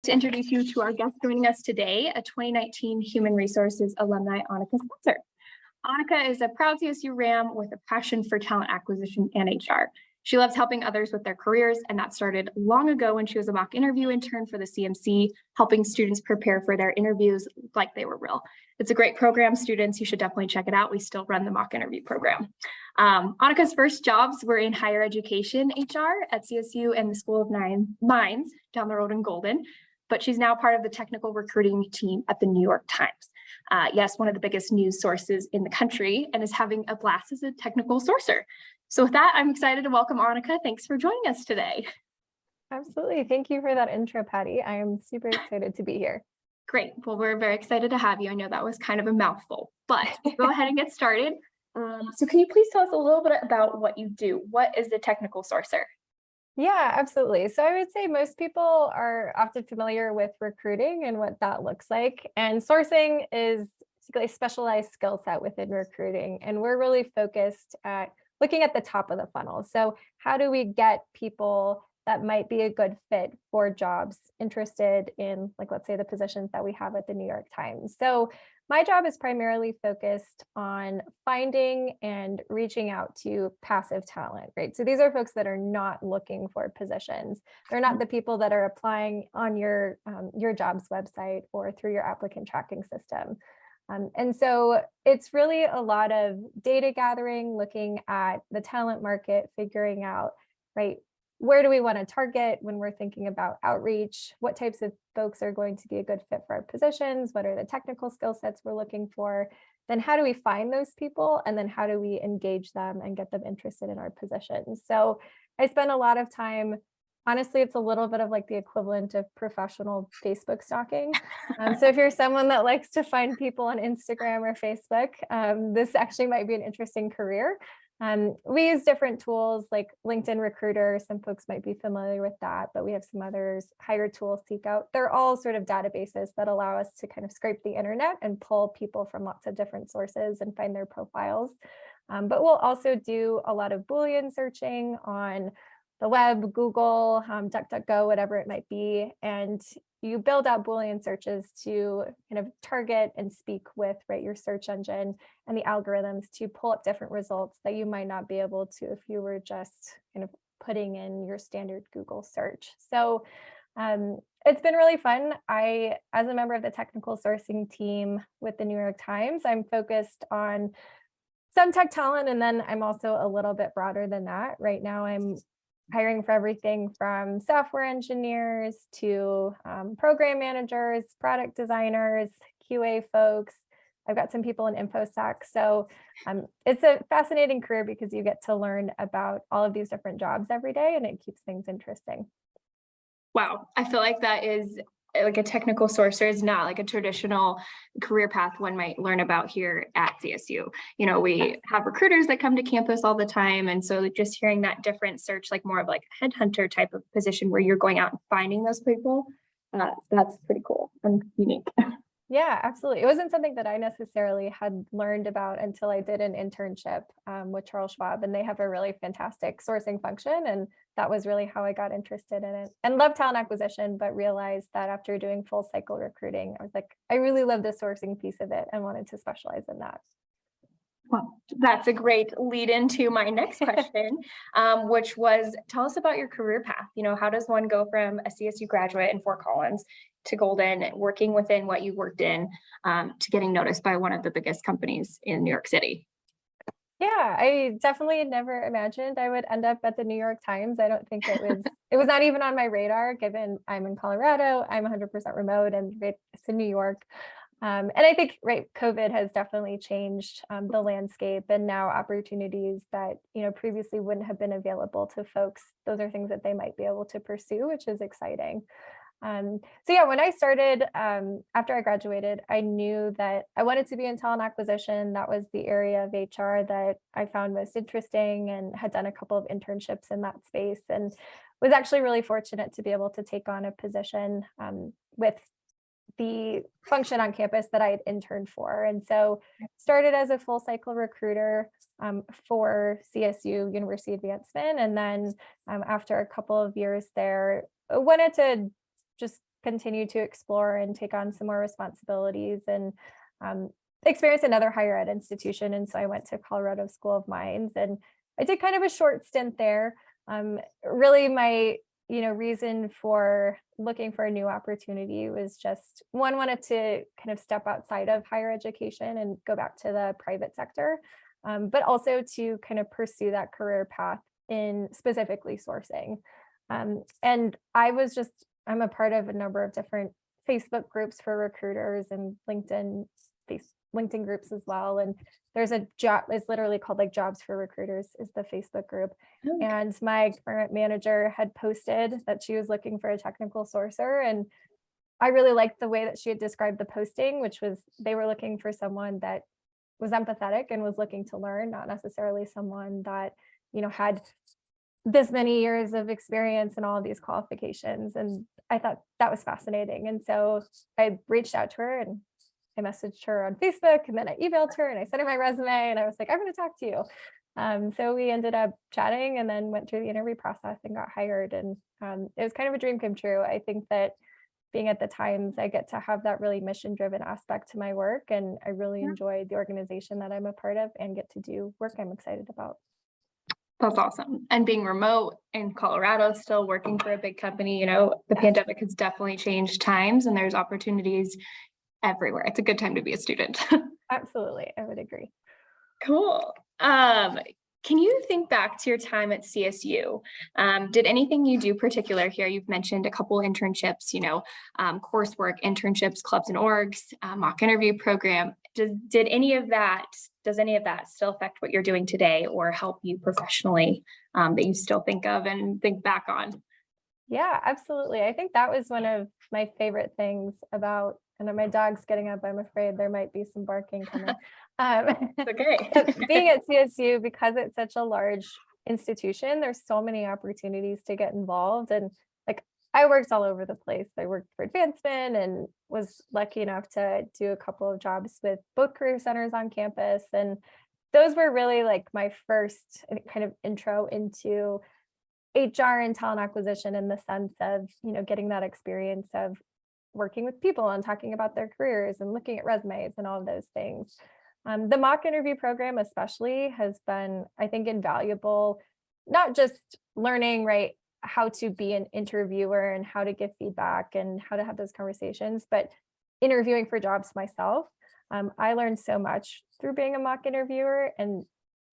To introduce you to our guest joining us today, a 2019 Human Resources alumni, Annika Spencer. Annika is a proud CSU RAM with a passion for talent acquisition and HR. She loves helping others with their careers, and that started long ago when she was a mock interview intern for the CMC, helping students prepare for their interviews like they were real. It's a great program, students. You should definitely check it out. We still run the mock interview program. Annika's first jobs were in higher education HR at CSU and the School of Mines down the road in Golden, but she's now part of the technical recruiting team at the New York Times. Yes, one of the biggest news sources in the country, and is having a blast as a technical sourcer. So with that, I'm excited to welcome Annika. Thanks for joining us today. Absolutely. Thank you for that intro, Patty. I am super excited to be here. Great. Well, we're very excited to have you. I know that was kind of a mouthful, but we'll go ahead and get started. So can you please tell us a little bit about what you do? What is the technical sourcer? Yeah, absolutely. So I would say most people are often familiar with recruiting and what that looks like. And sourcing is a specialized skill set within recruiting. And we're really focused at looking at the top of the funnel. So how do we get people that might be a good fit for jobs interested in, like, let's say the positions that we have at the New York Times. So my job is primarily focused on finding and reaching out to passive talent, right? So these are folks that are not looking for positions. They're not the people that are applying on your jobs website or through your applicant tracking system. And so it's really a lot of data gathering, looking at the talent market, figuring out, right, where do we want to target when we're thinking about outreach? What types of folks are going to be a good fit for our positions? What are the technical skill sets we're looking for? Then how do we find those people? And then how do we engage them and get them interested in our positions? So I spend a lot of time, honestly, it's a little bit of like the equivalent of professional Facebook stalking. So if you're someone that likes to find people on Instagram or Facebook, this actually might be an interesting career. We use different tools like LinkedIn Recruiter. Some folks might be familiar with that, but we have some others, Hire Tools, Seek Out. They're all sort of databases that allow us to kind of scrape the internet and pull people from lots of different sources and find their profiles. But we'll also do a lot of Boolean searching on the web, Google, DuckDuckGo, whatever it might be. And you build out Boolean searches to kind of target and speak with, right, your search engine and the algorithms to pull up different results that you might not be able to if you were just kind of putting in your standard Google search. So it's been really fun. As a member of the technical sourcing team with the New York Times, I'm focused on some tech talent, and then I'm also a little bit broader than that. Right now, I'm hiring for everything from software engineers to program managers, product designers, QA folks. I've got some people in InfoSec. So it's a fascinating career because you get to learn about all of these different jobs every day, and it keeps things interesting. Wow, I feel like that is like a technical sourcer is not like a traditional career path one might learn about here at CSU. You know, we have recruiters that come to campus all the time. And so just hearing that different search, like more of like a headhunter type of position where you're going out and finding those people, that's pretty cool and unique. Yeah, absolutely. It wasn't something that I necessarily had learned about until I did an internship with Charles Schwab, and they have a really fantastic sourcing function. And that was really how I got interested in it and love talent acquisition, but realized that after doing full cycle recruiting, I was like, I really love the sourcing piece of it and wanted to specialize in that. Well, that's a great lead into my next question, which was, tell us about your career path. You know, how does one go from a CSU graduate in Fort Collins to Golden, working within what you worked in, to getting noticed by one of the biggest companies in New York City? Yeah, I definitely never imagined I would end up at the New York Times. I don't think it was not even on my radar, given I'm in Colorado, I'm 100% remote, and it's in New York. And I think, right, COVID has definitely changed the landscape, and now opportunities that, you know, previously wouldn't have been available to folks, those are things that they might be able to pursue, which is exciting. So yeah, when I started, after I graduated, I knew that I wanted to be in talent acquisition. That was the area of HR that I found most interesting, and had done a couple of internships in that space, and was actually really fortunate to be able to take on a position with the function on campus that I had interned for. And so started as a full cycle recruiter for CSU, University Advancement. And then after a couple of years there, wanted to just continue to explore and take on some more responsibilities and experience another higher ed institution. And so I went to Colorado School of Mines, and I did kind of a short stint there. Really my reason for looking for a new opportunity was just wanted to kind of step outside of higher education and go back to the private sector, but also to kind of pursue that career path in specifically sourcing. And I'm a part of a number of different Facebook groups for recruiters and LinkedIn groups as well. And there's a job, it's literally called like Jobs for Recruiters is the Facebook group. Okay. And my current manager had posted that she was looking for a technical sourcer. And I really liked the way that she had described the posting, which was they were looking for someone that was empathetic and was looking to learn, not necessarily someone that, had this many years of experience and all of these qualifications. And I thought that was fascinating. And so I reached out to her and I messaged her on Facebook, and then I emailed her and I sent her my resume and I was like, I'm going to talk to you. So we ended up chatting and then went through the interview process and got hired. And it was kind of a dream come true. I think that being at the Times, I get to have that really mission-driven aspect to my work. And I really enjoy the organization that I'm a part of and get to do work I'm excited about. That's awesome. And being remote in Colorado, still working for a big company, the pandemic has definitely changed times and there's opportunities everywhere. It's a good time to be a student. Absolutely. I would agree. Cool. Can you think back to your time at CSU? Did anything you do particular here? You've mentioned a couple internships, coursework, internships, clubs and orgs, mock interview program. Does any of that still affect what you're doing today or help you professionally that you still think of and think back on? Yeah, absolutely. I think that was one of my favorite things about, and my dog's getting up, I'm afraid there might be some barking coming. Okay. Being at CSU, because it's such a large institution, there's so many opportunities to get involved. And like I worked all over the place. I worked for advancement and was lucky enough to do a couple of jobs with both career centers on campus. And those were really like my first kind of intro into HR and talent acquisition in the sense of, getting that experience of working with people and talking about their careers and looking at resumes and all of those things. The mock interview program especially has been, I think, invaluable, not just learning, right, how to be an interviewer and how to give feedback and how to have those conversations, but interviewing for jobs myself. I learned so much through being a mock interviewer, and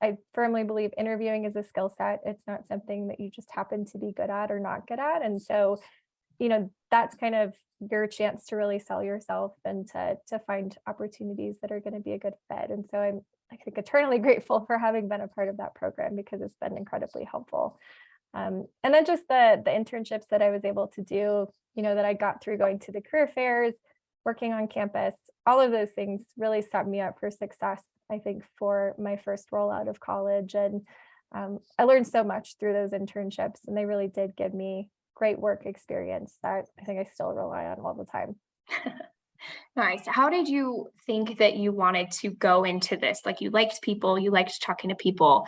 I firmly believe interviewing is a skill set. It's not something that you just happen to be good at or not good at. And so, that's kind of your chance to really sell yourself and to find opportunities that are going to be a good fit. And so I'm, I think, eternally grateful for having been a part of that program because it's been incredibly helpful. And then just the internships that I was able to do, that I got through going to the career fairs, working on campus, all of those things really set me up for success, I think, for my first role out of college. And I learned so much through those internships, and they really did give me great work experience that I think I still rely on all the time. Nice. How did you think that you wanted to go into this? Like you liked people, you liked talking to people.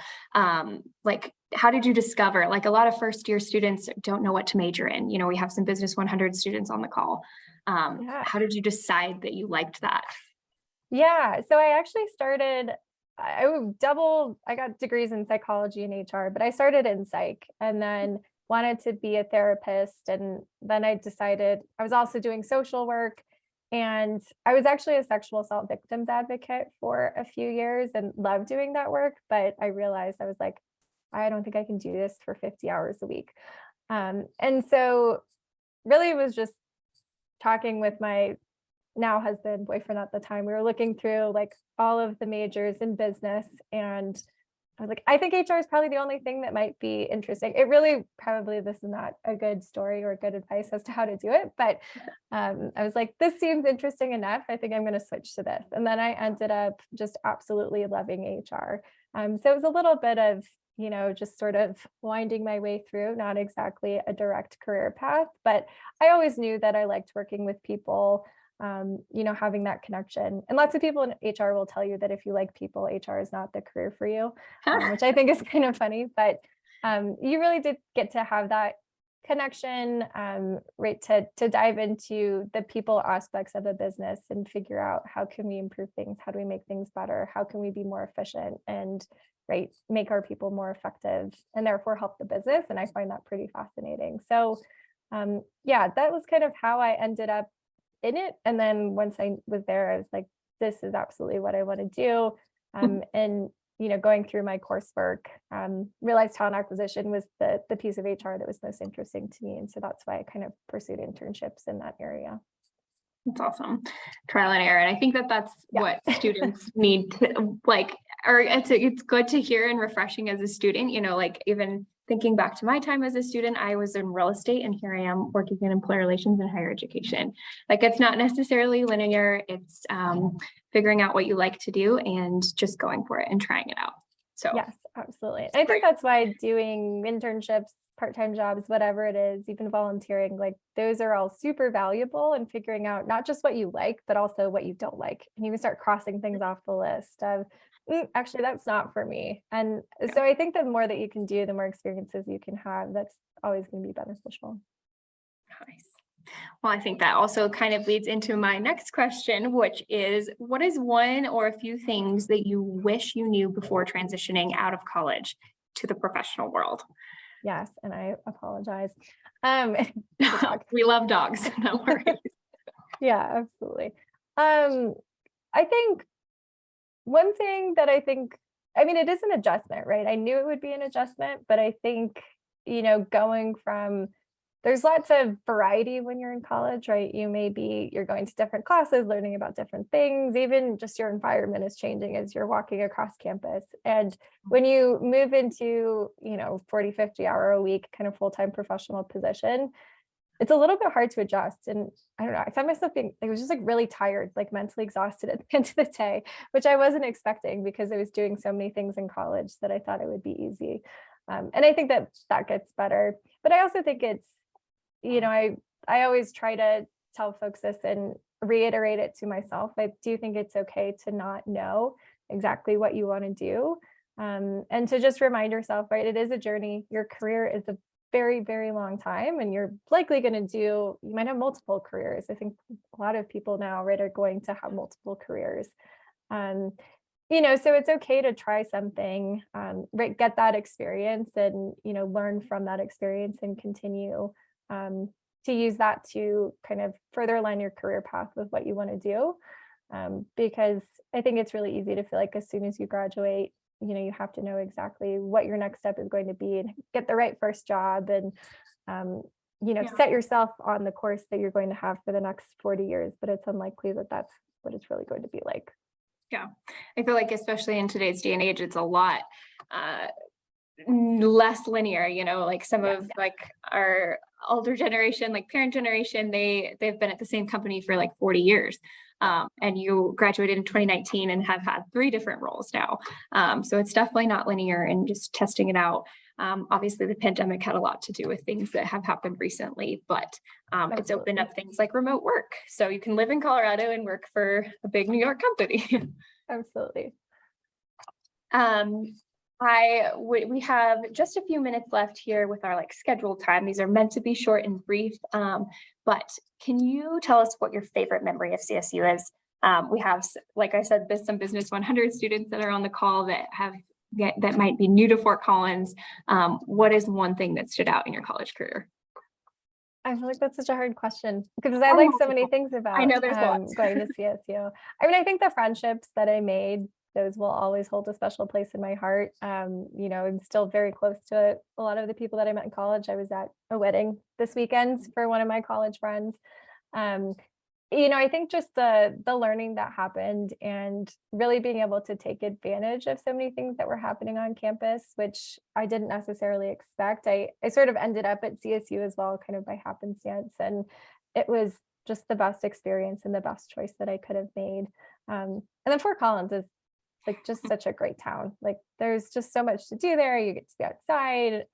Like how did you discover, like a lot of first year students don't know what to major in, we have some Business 100 students on the call. How did you decide that you liked that? Yeah, so I actually started, I got degrees in psychology and HR, but I started in psych and then wanted to be a therapist. And then I decided I was also doing social work. And I was actually a sexual assault victims advocate for a few years and loved doing that work. But I realized I was like, I don't think I can do this for 50 hours a week. And so really it was just talking with my now husband, boyfriend at the time. We were looking through like all of the majors in business, and I was like, I think HR is probably the only thing that might be interesting. It really probably, this is not a good story or good advice as to how to do it, but I was like, this seems interesting enough. I think I'm going to switch to this. And then I ended up just absolutely loving HR. So it was a little bit of, just sort of winding my way through, not exactly a direct career path, but I always knew that I liked working with people, having that connection. And lots of people in HR will tell you that if you like people, HR is not the career for you, which I think is kind of funny, but you really did get to have that connection, right, to dive into the people aspects of a business and figure out how can we improve things, how do we make things better, how can we be more efficient, and right, make our people more effective and therefore help the business. And I find that pretty fascinating. So yeah, that was kind of how I ended up in it. And then once I was there, I was like, this is absolutely what I want to do. And going through my coursework, realized talent acquisition was the piece of HR that was most interesting to me. And so that's why I kind of pursued internships in that area. That's awesome. Trial and error. And I think that that's what students need to or it's good to hear and refreshing as a student, like even thinking back to my time as a student, I was in real estate and here I am working in employee relations and higher education. Like it's not necessarily linear. It's figuring out what you like to do and just going for it and trying it out. So yes, absolutely. And I think that's why doing internships, part-time jobs, whatever it is, even volunteering, like those are all super valuable in figuring out not just what you like, but also what you don't like. And you can start crossing things off the list of, actually, that's not for me. And so I think the more that you can do, the more experiences you can have, that's always going to be beneficial. Nice. Well, I think that also kind of leads into my next question, which is, what is one or a few things that you wish you knew before transitioning out of college to the professional world? Yes, and I apologize. We love dogs. No worries. Yeah, absolutely. I think one thing that it is an adjustment, right? I knew it would be an adjustment, but I think, going from, there's lots of variety when you're in college, right? You're going to different classes, learning about different things, even just your environment is changing as you're walking across campus. And when you move into, 40, 50 hour a week kind of full-time professional position, it's a little bit hard to adjust. And I don't know, I found myself I was just like really tired, like mentally exhausted at the end of the day, which I wasn't expecting because I was doing so many things in college that I thought it would be easy. And I think that gets better. But I also think it's, I always try to tell folks this and reiterate it to myself. I do think it's okay to not know exactly what you want to do. And to just remind yourself, right, it is a journey. Your career is a very, very long time, and you're likely you might have multiple careers. I think a lot of people now, right, are going to have multiple careers. So it's okay to try something, right, get that experience and, learn from that experience and continue to use that to kind of further align your career path with what you want to do. Because I think it's really easy to feel like as soon as you graduate, you have to know exactly what your next step is going to be and get the right first job and, set yourself on the course that you're going to have for the next 40 years. But it's unlikely that that's what it's really going to be like. Yeah, I feel like especially in today's day and age, it's a lot less linear, like some of like our older generation, like parent generation, they've been at the same company for like 40 years. And you graduated in 2019 and have had 3 different roles now. So it's definitely not linear and just testing it out. Obviously the pandemic had a lot to do with things that have happened recently, but it's opened up things like remote work. So you can live in Colorado and work for a big New York company. Absolutely. We have just a few minutes left here with our scheduled time. These are meant to be short and brief, but can you tell us what your favorite memory of CSU is? We have, like I said, some Business 100 students that are on the call that might be new to Fort Collins. What is one thing that stood out in your college career? I feel like that's such a hard question because I like so many things about I know there's lots. Going to CSU. I think the friendships that I made, those will always hold a special place in my heart. I'm still very close to a lot of the people that I met in college. I was at a wedding this weekend for one of my college friends. I think just the learning that happened and really being able to take advantage of so many things that were happening on campus, which I didn't necessarily expect. I sort of ended up at CSU as well, kind of by happenstance. And it was just the best experience and the best choice that I could have made. And then Fort Collins is just such a great town. There's just so much to do there. You get to be outside.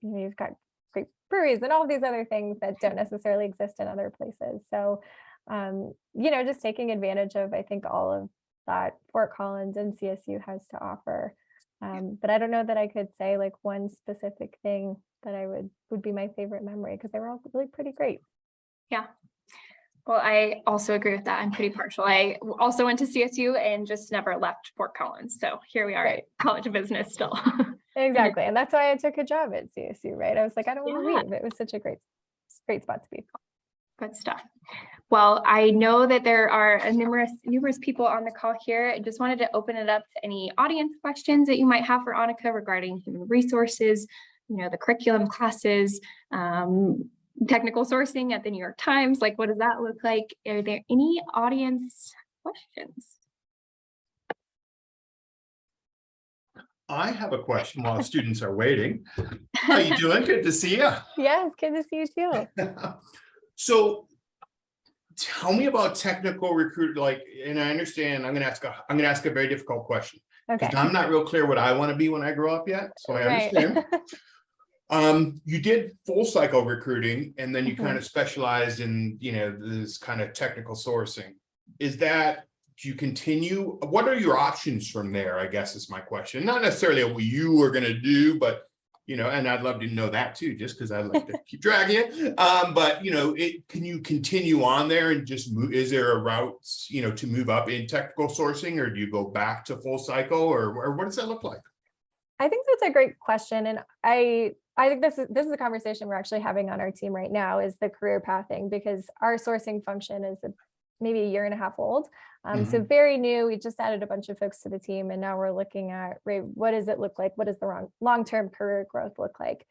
You've got great breweries and all these other things that don't necessarily exist in other places. So, just taking advantage of, I think, all of that Fort Collins and CSU has to offer. But I don't know that I could say one specific thing that I would be my favorite memory because they were all really pretty great. Yeah. Well, I also agree with that. I'm pretty partial. I also went to CSU and just never left Fort Collins. So here we are at College of Business still. Exactly. And that's why I took a job at CSU, right? I was like, I don't want to Yeah. leave. It was such a great spot to be. Good stuff. Well, I know that there are numerous people on the call here. I just wanted to open it up to any audience questions that you might have for Annika regarding human resources, the curriculum classes, technical sourcing at the New York Times. Like, what does that look like? Are there any audience questions? I have a question while students are waiting. How you doing? Good to see you. Yes, good to see you too. So tell me about technical recruit, and I understand I'm gonna ask a very difficult question. Okay. I'm not real clear what I want to be when I grow up yet. So I understand. You did full cycle recruiting and then you kind of specialized in, this kind of technical sourcing. Do you continue? What are your options from there? I guess is my question. Not necessarily what you are going to do, but, and I'd love to know that too, just because I'd like to keep dragging it. But, can you continue on there and just move? Is there a route, to move up in technical sourcing, or do you go back to full cycle, or what does that look like? I think that's a great question. And I think this is a conversation we're actually having on our team right now, is the career pathing, because our sourcing function is maybe a year and a half old. So very new. We just added a bunch of folks to the team, and now we're looking at, what does it look like? What does the long-term career growth look like?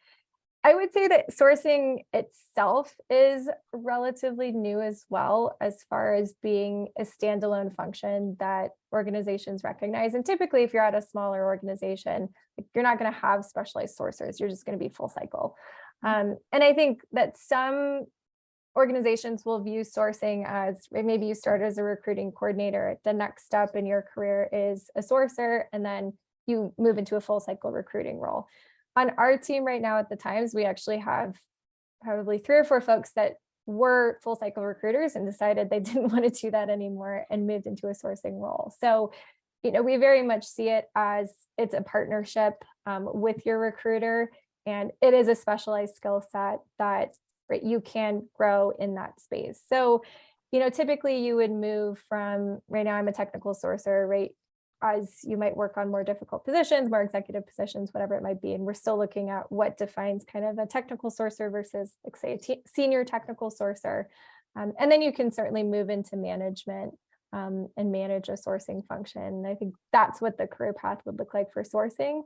I would say that sourcing itself is relatively new as well, as far as being a standalone function that organizations recognize. And typically, if you're at a smaller organization, you're not going to have specialized sourcers. You're just going to be full cycle. And I think that some organizations will view sourcing as, maybe you start as a recruiting coordinator. The next step in your career is a sourcer, and then you move into a full cycle recruiting role. On our team right now at the Times, we actually have probably 3 or 4 folks that were full cycle recruiters and decided they didn't want to do that anymore and moved into a sourcing role. So, we very much see it as it's a partnership with your recruiter, and it is a specialized skill set that you can grow in that space. So, typically you would move from, right now I'm a technical sourcer, right? As you might work on more difficult positions, more executive positions, whatever it might be. And we're still looking at what defines kind of a technical sourcer versus, like, say, a senior technical sourcer. And then you can certainly move into management and manage a sourcing function. I think that's what the career path would look like for sourcing.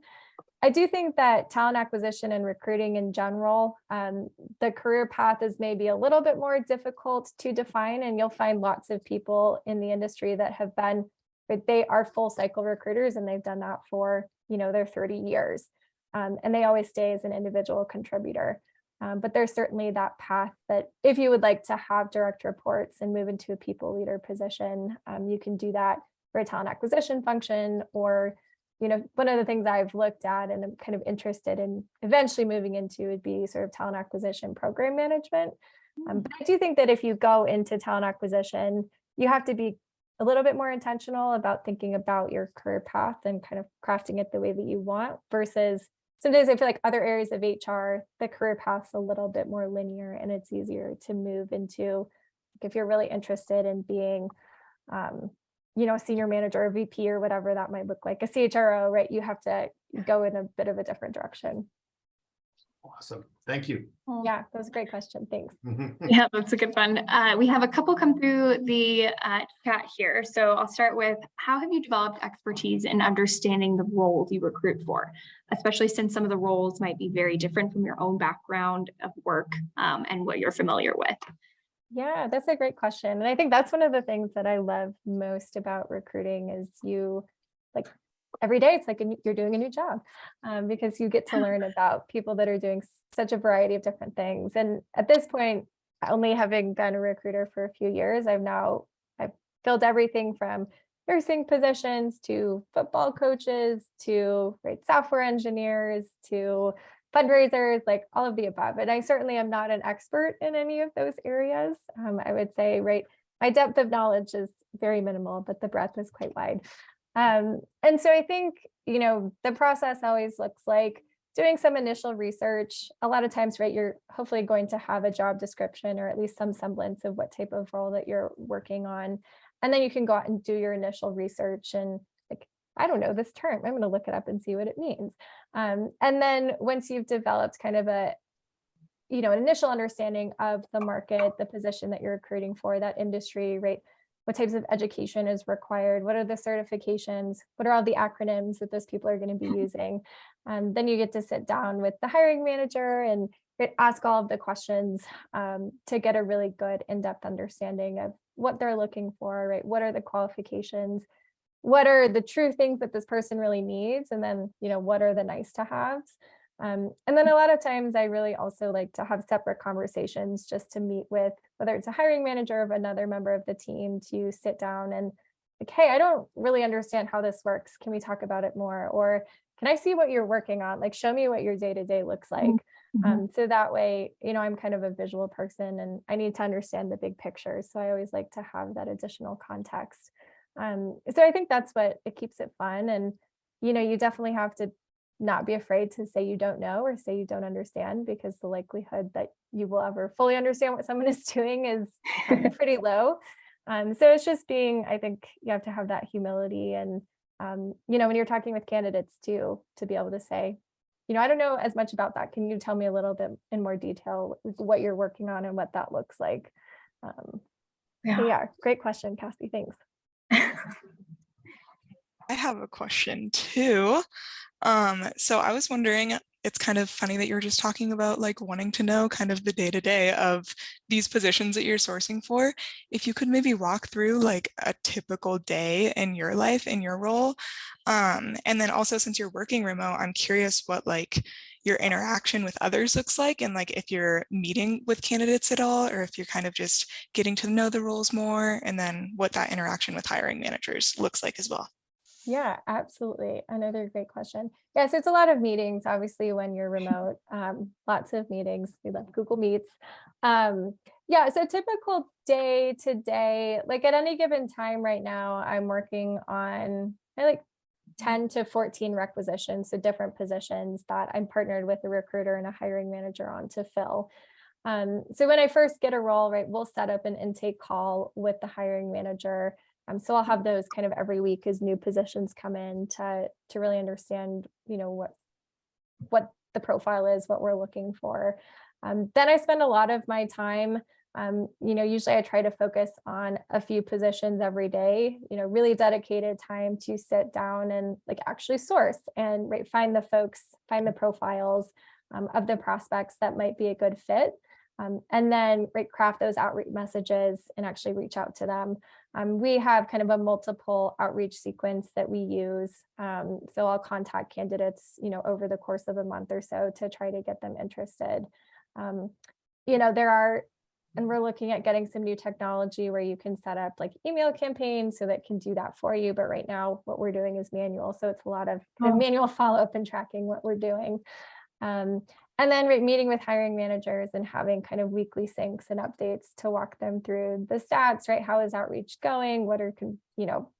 I do think that talent acquisition and recruiting in general, the career path is maybe a little bit more difficult to define, and you'll find lots of people in the industry that have been, they are full cycle recruiters, and they've done that for, their 30 years. And they always stay as an individual contributor. But there's certainly that path that if you would like to have direct reports and move into a people leader position, you can do that for a talent acquisition function. Or, one of the things I've looked at and I'm kind of interested in eventually moving into would be sort of talent acquisition program management. But I do think that if you go into talent acquisition, you have to be a little bit more intentional about thinking about your career path and kind of crafting it the way that you want, versus sometimes I feel like other areas of HR, the career path's a little bit more linear, and it's easier to move into, if you're really interested in being, a senior manager or VP or whatever that might look like, a CHRO, right? You have to go in a bit of a different direction. Awesome. Thank you. Yeah, that was a great question. Thanks. Yeah, that's a good one. We have a couple come through the chat here. So I'll start with, how have you developed expertise in understanding the roles you recruit for, especially since some of the roles might be very different from your own background of work and what you're familiar with? Yeah, that's a great question. And I think that's one of the things that I love most about recruiting is every day it's like you're doing a new job, because you get to learn about people that are doing such a variety of different things. And at this point, only having been a recruiter for a few years, I've filled everything from nursing positions to football coaches to software engineers to fundraisers, like all of the above. And I certainly am not an expert in any of those areas. I would say, my depth of knowledge is very minimal, but the breadth is quite wide. And so I think, the process always looks like doing some initial research. A lot of times, right, you're hopefully going to have a job description or at least some semblance of what type of role that you're working on. And then you can go out and do your initial research and like, I don't know this term, I'm going to look it up and see what it means. And then once you've developed kind of a, an initial understanding of the market, the position that you're recruiting for, that industry, right? What types of education is required? What are the certifications? What are all the acronyms that those people are going to be using? Then you get to sit down with the hiring manager and ask all of the questions to get a really good in-depth understanding of what they're looking for, right? What are the qualifications? What are the true things that this person really needs? And then, what are the nice to haves? And then a lot of times I really also like to have separate conversations just to meet with, whether it's a hiring manager or another member of the team, to sit down and like, hey, I don't really understand how this works. Can we talk about it more? Or can I see what you're working on? Like, show me what your day-to-day looks like. So that way, I'm kind of a visual person and I need to understand the big picture. So I always like to have that additional context. So I think that's what it keeps it fun. And, you definitely have to not be afraid to say you don't know or say you don't understand, because the likelihood that you will ever fully understand what someone is doing is pretty low. So it's just I think you have to have that humility and, when you're talking with candidates too, to be able to say, I don't know as much about that. Can you tell me a little bit in more detail what you're working on and what that looks like? Yeah, great question, Cassie. Thanks. I have a question too. So I was wondering, it's kind of funny that you were just talking about like wanting to know kind of the day-to-day of these positions that you're sourcing for. If you could maybe walk through like a typical day in your life, in your role. And then also, since you're working remote, I'm curious what like your interaction with others looks like, and like if you're meeting with candidates at all, or if you're kind of just getting to know the roles more, and then what that interaction with hiring managers looks like as well. Yeah, absolutely. Another great question. Yes, it's a lot of meetings, obviously, when you're remote. Lots of meetings. We love Google Meets. Yeah, so typical day to day, like at any given time right now, I'm working on like 10 to 14 requisitions, so different positions that I'm partnered with a recruiter and a hiring manager on to fill. So when I first get a role, right, we'll set up an intake call with the hiring manager. So I'll have those kind of every week as new positions come in to really understand, what the profile is, what we're looking for. Then I spend a lot of my time, usually I try to focus on a few positions every day, really dedicated time to sit down and like actually source and find the folks, find the profiles of the prospects that might be a good fit. And then craft those outreach messages and actually reach out to them. We have kind of a multiple outreach sequence that we use. So I'll contact candidates, over the course of a month or so to try to get them interested. There are, and we're looking at getting some new technology where you can set up like email campaigns so that can do that for you. But right now what we're doing is manual. So it's a lot of kind of manual follow-up and tracking what we're doing. And then meeting with hiring managers and having kind of weekly syncs and updates to walk them through the stats, right? How is outreach going? What are,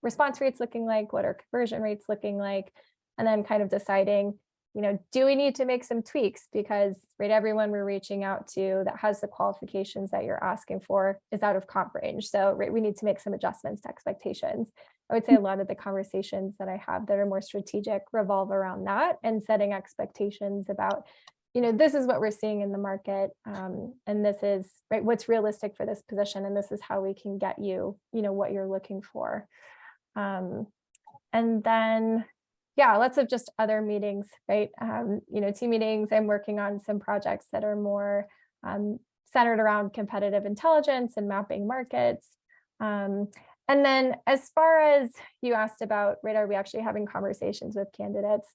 response rates looking like? What are conversion rates looking like? And then kind of deciding, do we need to make some tweaks? Because everyone we're reaching out to that has the qualifications that you're asking for is out of comp range. So we need to make some adjustments to expectations. I would say a lot of the conversations that I have that are more strategic revolve around that and setting expectations about, this is what we're seeing in the market. And this is what's realistic for this position. And this is how we can get you, what you're looking for. And then, yeah, lots of just other meetings, team meetings. I'm working on some projects that are more centered around competitive intelligence and mapping markets. And then as far as you asked about, are we actually having conversations with candidates?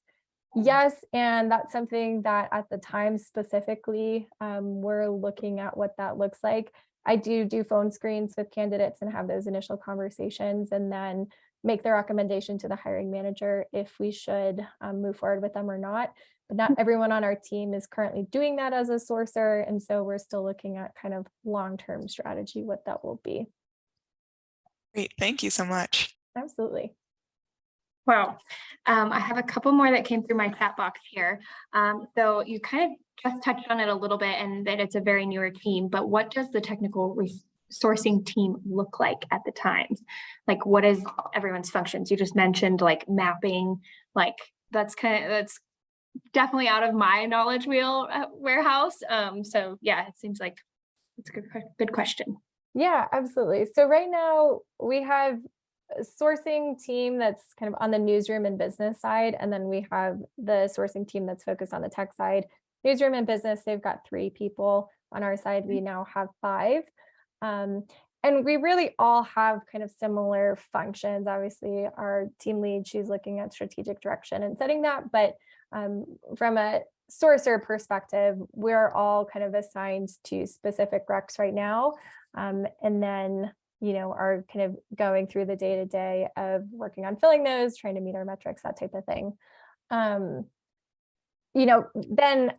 Yes, and that's something that at the time specifically, we're looking at what that looks like. I do phone screens with candidates and have those initial conversations and then make the recommendation to the hiring manager if we should move forward with them or not. But not everyone on our team is currently doing that as a sourcer. And so we're still looking at kind of long-term strategy, what that will be. Great, thank you so much. Absolutely. Wow. I have a couple more that came through my chat box here. So you kind of just touched on it a little bit and that it's a very newer team, but what does the technical sourcing team look like at the times? Like what is everyone's functions? You just mentioned like mapping, like that's definitely out of my knowledge warehouse. So yeah, it seems like it's a good question. Yeah, absolutely. So right now we have a sourcing team that's kind of on the newsroom and business side, and then we have the sourcing team that's focused on the tech side. Newsroom and business, they've got 3 people. On our side, we now have 5. And we really all have kind of similar functions. Obviously, our team lead, she's looking at strategic direction and setting that, but from a sourcer perspective, we're all kind of assigned to specific recs right now. And then, are kind of going through the day-to-day of working on filling those, trying to meet our metrics, that type of thing. Then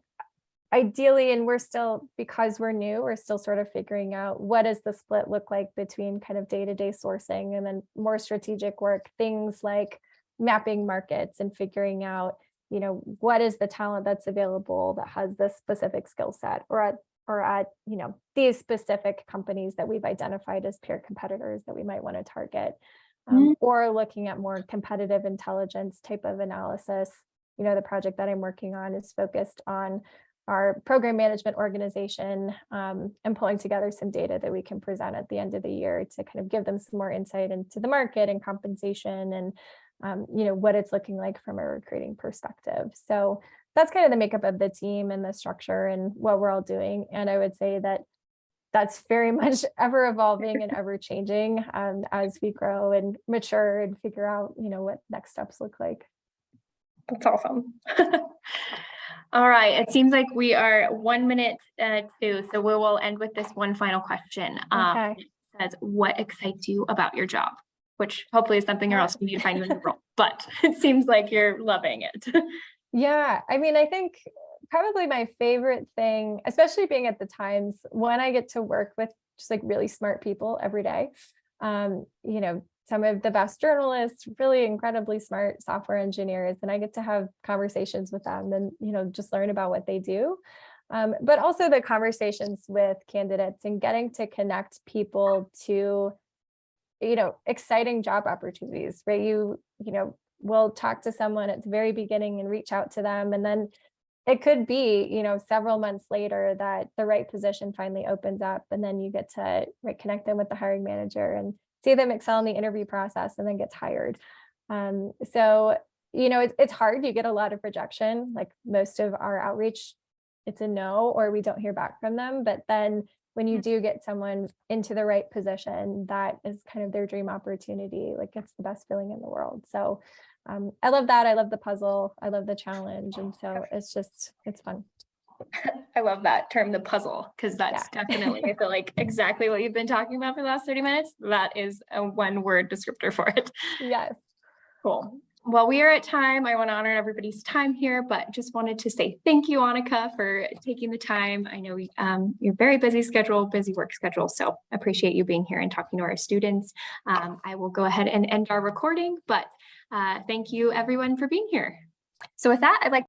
ideally, and we're still, because we're new, we're still sort of figuring out what does the split look like between kind of day-to-day sourcing and then more strategic work, things like mapping markets and figuring out, what is the talent that's available that has this specific skill set, or at these specific companies that we've identified as peer competitors that we might want to target, or looking at more competitive intelligence type of analysis. The project that I'm working on is focused on our program management organization, and pulling together some data that we can present at the end of the year to kind of give them some more insight into the market and compensation and what it's looking like from a recruiting perspective. So that's kind of the makeup of the team and the structure and what we're all doing. And I would say that that's very much ever evolving and ever changing as we grow and mature and figure out, what next steps look like. That's awesome. All right. It seems like we are 1 minute to, so we will end with this one final question. Okay. It says, what excites you about your job? Which hopefully is something else we need to find you in the role, but it seems like you're loving it. Yeah, I mean, I think probably my favorite thing, especially being at the Times, when I get to work with just like really smart people every day, some of the best journalists, really incredibly smart software engineers, and I get to have conversations with them and, just learn about what they do. But also the conversations with candidates and getting to connect people to, exciting job opportunities, right? We'll talk to someone at the very beginning and reach out to them. And then it could be, several months later that the right position finally opens up, and then you get to connect them with the hiring manager and see them excel in the interview process and then gets hired. So, it's hard. You get a lot of rejection, like most of our outreach, it's a no, or we don't hear back from them. But then when you do get someone into the right position, that is kind of their dream opportunity. Like it's the best feeling in the world. So I love that. I love the puzzle. I love the challenge. And so it's fun. I love that term, the puzzle, because that's definitely, I feel like exactly what you've been talking about for the last 30 minutes. That is a 1-word descriptor for it. Yes. Cool. Well, we are at time. I want to honor everybody's time here, but just wanted to say thank you, Annika, for taking the time. I know you're very busy work schedule, so appreciate you being here and talking to our students. I will go ahead and end our recording, but thank you everyone for being here. So with that, I'd like